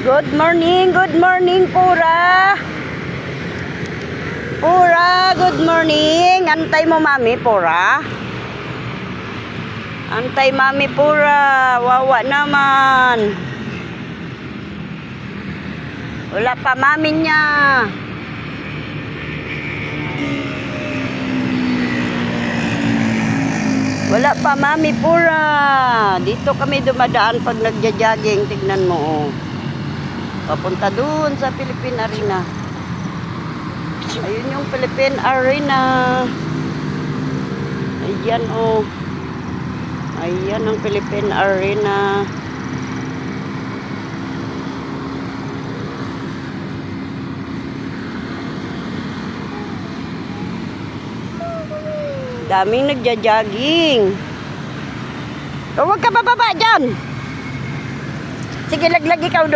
Good morning, Pura. Pura, good morning. Antay mo, Mami, Pura. Antay, Mami, Pura. Wawa naman. Wala pa, Mami niya. Wala pa, Mami, Pura. Dito kami dumadaan pag nagja-jogging. Tignan mo, oh. Papunta dun sa Philippine Arena. Ayun yung Philippine Arena. Ayan, oh. Ayan ang Philippine Arena. Daming nagja-jogging. Huwag ka bababa dyan. Sige, laglag ikaw doon.